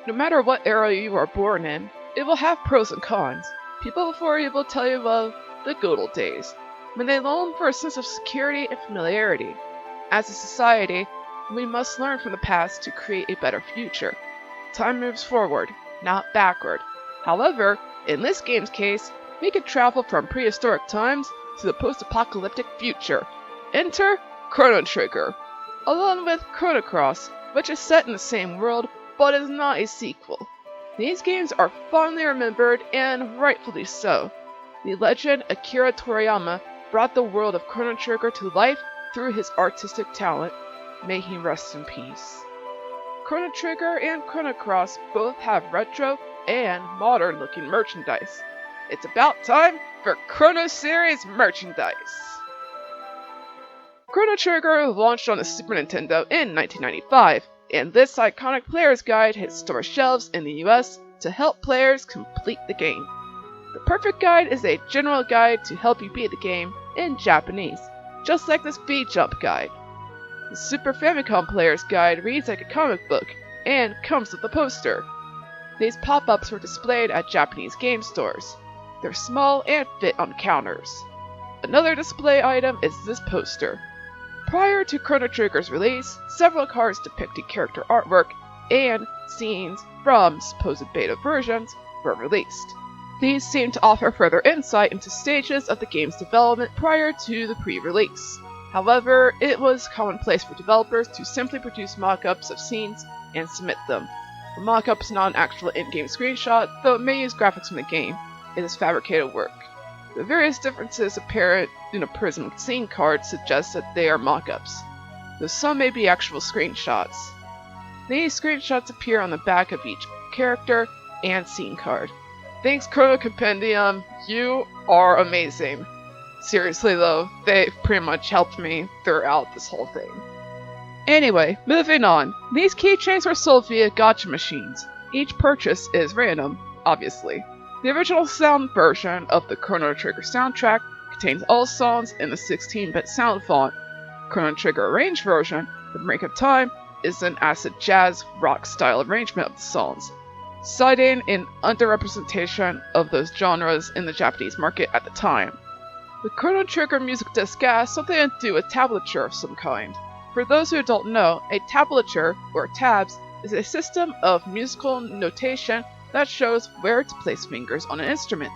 No matter what era you are born in, it will have pros and cons. People before you will tell you of the good old days, when they long for a sense of security and familiarity. As a society, we must learn from the past to create a better future. Time moves forward, not backward. However, in this game's case, we can travel from prehistoric times to the post-apocalyptic future. Enter Chrono Trigger, along with Chrono Cross, which is set in the same world but is not a sequel. These games are fondly remembered, and rightfully so. The legend Akira Toriyama brought the world of Chrono Trigger to life through his artistic talent. May he rest in peace. Chrono Trigger and Chrono Cross both have retro and modern looking merchandise. It's about time for Chrono Series merchandise! Chrono Trigger launched on the Super Nintendo in 1995, and this iconic player's guide hit store shelves in the US to help players complete the game. The perfect guide is a general guide to help you beat the game in Japanese, just like this V-Jump guide. The Super Famicom player's guide reads like a comic book and comes with a poster. These pop-ups were displayed at Japanese game stores. They're small and fit on counters. Another display item is this poster. Prior to Chrono Trigger's release, several cards depicting character artwork and scenes from supposed beta versions were released. These seem to offer further insight into stages of the game's development prior to the pre-release. However, it was commonplace for developers to simply produce mock-ups of scenes and submit them. The mock-up is not an actual in-game screenshot, though it may use graphics from the game. It is fabricated work. The various differences apparent in a Prism scene card suggest that they are mock-ups, though some may be actual screenshots. These screenshots appear on the back of each character and scene card. Thanks Chrono Compendium, you are amazing. Seriously though, they've pretty much helped me throughout this whole thing. Anyway, moving on. These keychains were sold via gacha machines. Each purchase is random, obviously. The original sound version of the Chrono Trigger soundtrack contains all songs in the 16-bit sound font. Chrono Trigger arranged version, The Brink of Time, is an acid jazz rock style arrangement of the songs, citing an underrepresentation of those genres in the Japanese market at the time. The Chrono Trigger music disc has something to do with tablature of some kind. For those who don't know, a tablature, or tabs, is a system of musical notation that shows where to place fingers on an instrument.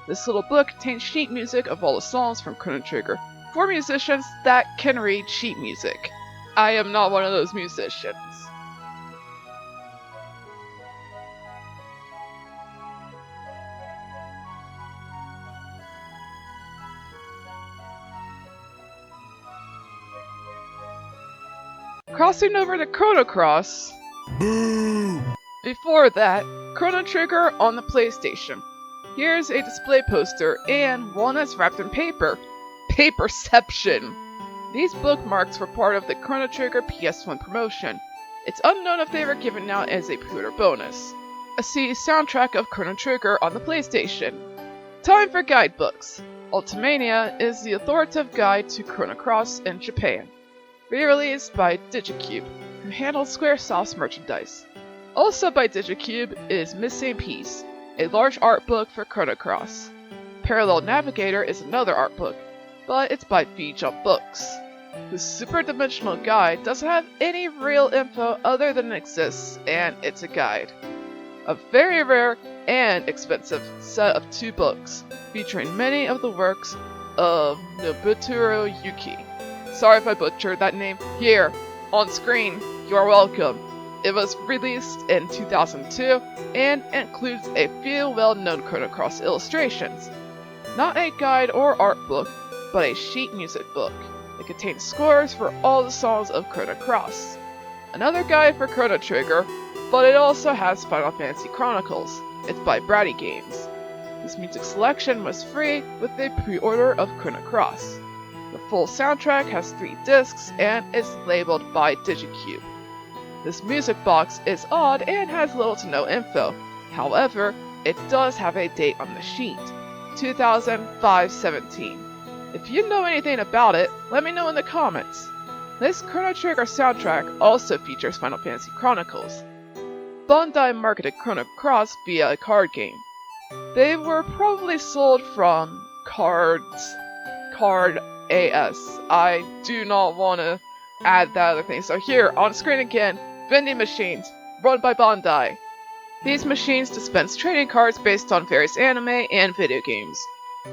This little book contains sheet music of all the songs from Chrono Trigger for musicians that can read sheet music. I am not one of those musicians. Crossing over to Chrono Cross. Boo! Before that, Chrono Trigger on the PlayStation. Here's a display poster and one that's wrapped in paper. Paperception! These bookmarks were part of the Chrono Trigger PS1 promotion. It's unknown if they were given out as a pre-order bonus. See soundtrack of Chrono Trigger on the PlayStation. Time for guidebooks. Ultimania is the authoritative guide to Chrono Cross in Japan. Re-released by Digicube, who handles Squaresoft's merchandise. Also by Digicube is Missing Piece, a large art book for Chrono Cross. Parallel Navigator is another art book, but it's by V-Jump Books. The Super Dimensional Guide doesn't have any real info other than it exists, and it's a guide. A very rare and expensive set of 2 books, featuring many of the works of Nobuturo Yuki. Sorry if I butchered that name. Here, on screen, you are welcome. It was released in 2002 and includes a few well-known Chrono Cross illustrations. Not a guide or art book, but a sheet music book. It contains scores for all the songs of Chrono Cross. Another guide for Chrono Trigger, but it also has Final Fantasy Chronicles. It's by Bratty Games. This music selection was free with a pre-order of Chrono Cross. The full soundtrack has 3 discs and is labeled by Digicube. This music box is odd and has little to no info. However, it does have a date on the sheet, 2005-17. If you know anything about it, let me know in the comments. This Chrono Trigger soundtrack also features Final Fantasy Chronicles. Bandai marketed Chrono Cross via a card game. They were probably sold from Card AS. I do not want to add that other thing. So here, on screen again, vending machines, run by Bandai. These machines dispense trading cards based on various anime and video games.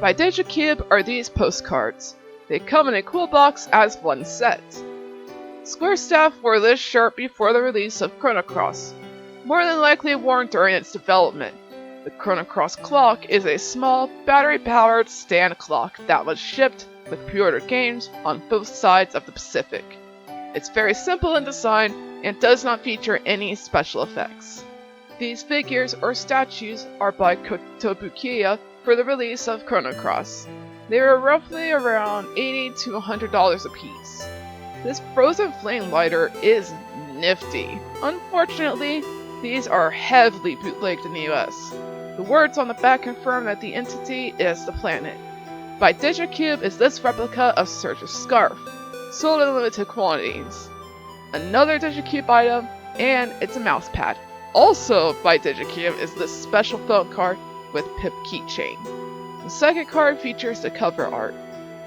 By DigiCube are these postcards. They come in a cool box as one set. Square staff wore this shirt before the release of Chrono Cross, more than likely worn during its development. The Chrono Cross clock is a small, battery-powered stand clock that was shipped with pre-ordered games on both sides of the Pacific. It's very simple in design and does not feature any special effects. These figures or statues are by Kotobukiya for the release of Chrono Cross. They are roughly around $80 to $100 a piece. This frozen flame lighter is nifty. Unfortunately, these are heavily bootlegged in the US. The words on the back confirm that the entity is the planet. By DigiCube is this replica of Surge's scarf, sold in limited quantities. Another DigiCube item, and it's a mouse pad. Also by DigiCube is this special phone card with Pip keychain. The second card features the cover art.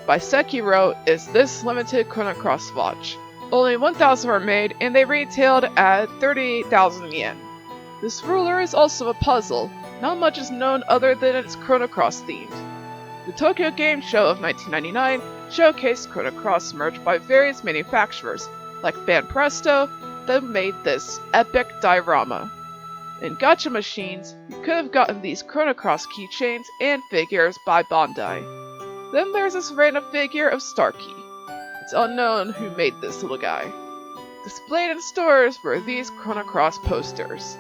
By Sekiro is this limited Chrono Cross watch. Only 1,000 were made and they retailed at 38,000 yen. This ruler is also a puzzle. Not much is known other than it's Chrono Cross themed. The Tokyo Game Show of 1999 showcased Chrono Cross merch by various manufacturers, like Banpresto, that made this epic diorama. In gacha machines, you could have gotten these Chrono Cross keychains and figures by Bandai. Then there's this random figure of Starkey. It's unknown who made this little guy. Displayed in stores were these Chrono Cross posters.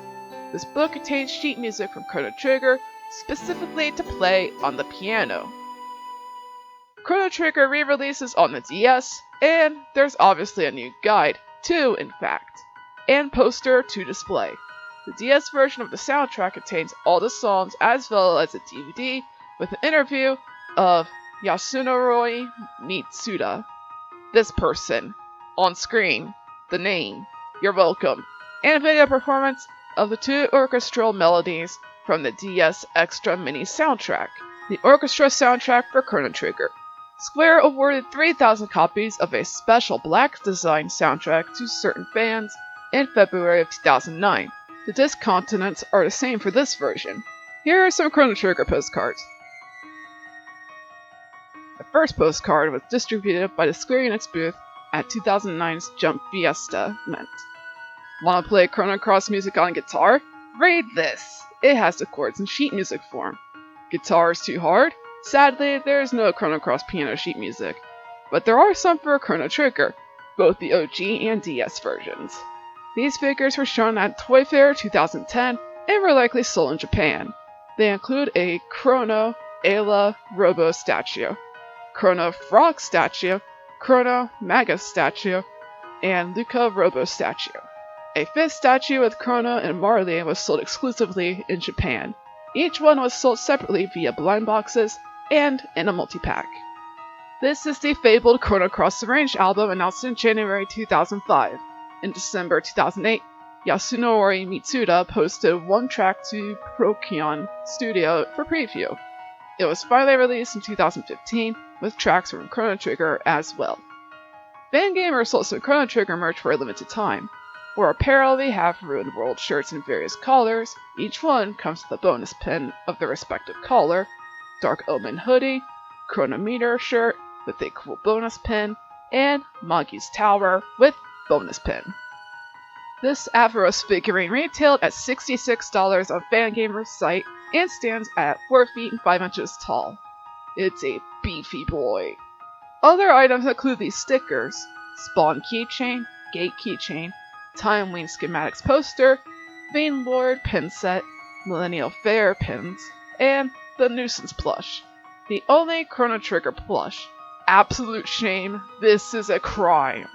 This book contains sheet music from Chrono Trigger, specifically to play on the piano. Chrono Trigger re-releases on the DS, and there's obviously a new guide, 2 in fact, and poster to display. The DS version of the soundtrack contains all the songs as well as a DVD with an interview of Yasunori Mitsuda. This person, on screen, the name, you're welcome, and a video performance of the 2 orchestral melodies from the DS Extra Mini soundtrack, the orchestra soundtrack for Chrono Trigger. Square awarded 3,000 copies of a special black design soundtrack to certain fans in February of 2009. The disc contents are the same for this version. Here are some Chrono Trigger postcards. The first postcard was distributed by the Square Enix booth at 2009's Jump Fiesta event. Want to play Chrono Cross music on guitar? Read this! It has the chords in sheet music form. Guitar is too hard? Sadly, there is no Chrono Cross piano sheet music, but there are some for Chrono Trigger, both the OG and DS versions. These figures were shown at Toy Fair 2010 and were likely sold in Japan. They include a Chrono Ayla Robo statue, Chrono Frog statue, Chrono Magus statue, and Luca Robo statue. A 5th statue with Chrono and Marley was sold exclusively in Japan. Each one was sold separately via blind boxes and in a multi-pack. This is the fabled Chrono Cross Arranged album announced in January 2005. In December 2008, Yasunori Mitsuda posted one track to Procyon Studio for preview. It was finally released in 2015 with tracks from Chrono Trigger as well. Fangamer sold some Chrono Trigger merch for a limited time. For apparel, we have Ruined World shirts in various colors. Each one comes with a bonus pin of the respective color. Dark Omen hoodie, Chronometer shirt with a cool bonus pin, and Magi's Tower with bonus pin. This Avaros figurine retailed at $66 on Fangamer's site and stands at 4 feet and 5 inches tall. It's a beefy boy. Other items include these stickers: Spawn keychain, Gate keychain, Time Wing schematics poster, Vein Lord pin set, Millennial Fair pins, and the Nuisance plush. The only Chrono Trigger plush. Absolute shame. This is a crime.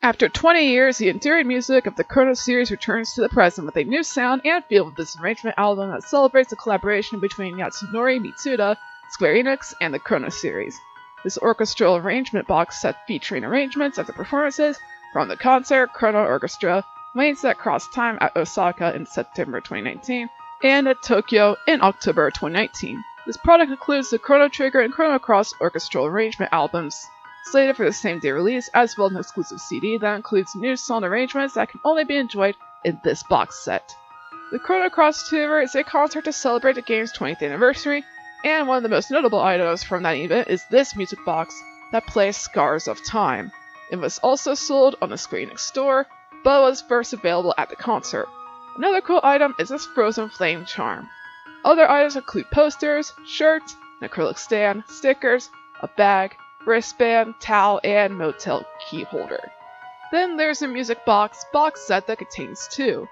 After 20 years, the enduring music of the Chrono series returns to the present with a new sound and feel with this arrangement album that celebrates the collaboration between Yasunori Mitsuda, Square Enix, and the Chrono series. This orchestral arrangement box set featuring arrangements of the performances from the concert Chrono Orchestra Lanes that cross time at Osaka in September 2019, and at Tokyo in October 2019. This product includes the Chrono Trigger and Chrono Cross orchestral arrangement albums, slated for the same day release, as well as an exclusive CD that includes new song arrangements that can only be enjoyed in this box set. The Chrono Cross Tour is a concert to celebrate the game's 20th anniversary, and one of the most notable items from that event is this music box that plays Scars of Time. It was also sold on the Square Enix store, but was first available at the concert. Another cool item is this Frozen Flame charm. Other items include posters, shirts, an acrylic stand, stickers, a bag, wristband, towel, and motel key holder. Then there's a music box set that contains two.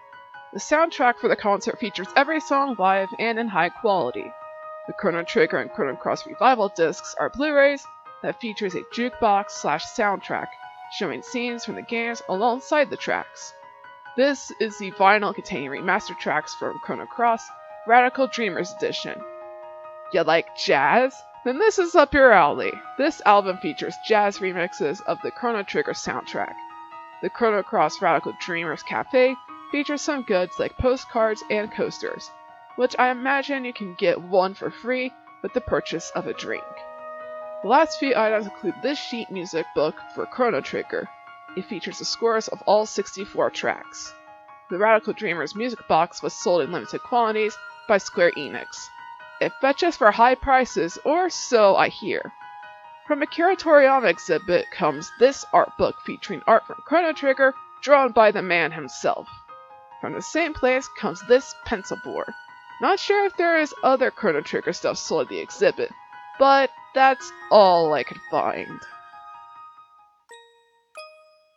The soundtrack for the concert features every song live and in high quality. The Chrono Trigger and Chrono Cross Revival discs are Blu-rays that features a jukebox/soundtrack, showing scenes from the games alongside the tracks. This is the vinyl containing remastered tracks from Chrono Cross Radical Dreamers Edition. You like jazz? Then this is up your alley. This album features jazz remixes of the Chrono Trigger soundtrack. The Chrono Cross Radical Dreamers Cafe features some goods like postcards and coasters, which I imagine you can get one for free with the purchase of a drink. The last few items include this sheet music book for Chrono Trigger. It features the scores of all 64 tracks. The Radical Dreamers music box was sold in limited quantities by Square Enix. It fetches for high prices, or so I hear. From a Toriyama exhibit comes this art book featuring art from Chrono Trigger drawn by the man himself. From the same place comes this pencil board. Not sure if there is other Chrono Trigger stuff sold at the exhibit, but that's all I could find.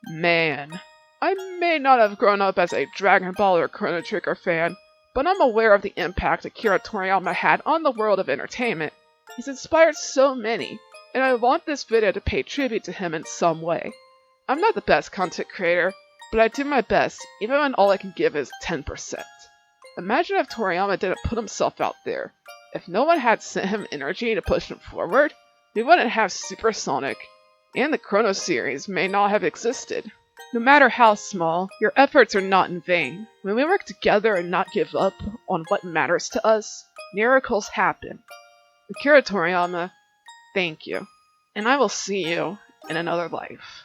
Man, I may not have grown up as a Dragon Ball or Chrono Trigger fan, but I'm aware of the impact Akira Toriyama had on the world of entertainment. He's inspired so many, and I want this video to pay tribute to him in some way. I'm not the best content creator, but I do my best, even when all I can give is 10%. Imagine if Toriyama didn't put himself out there. If no one had sent him energy to push him forward, we wouldn't have Supersonic, and the Chrono series may not have existed. No matter how small, your efforts are not in vain. When we work together and not give up on what matters to us, miracles happen. Akira Toriyama, thank you, and I will see you in another life.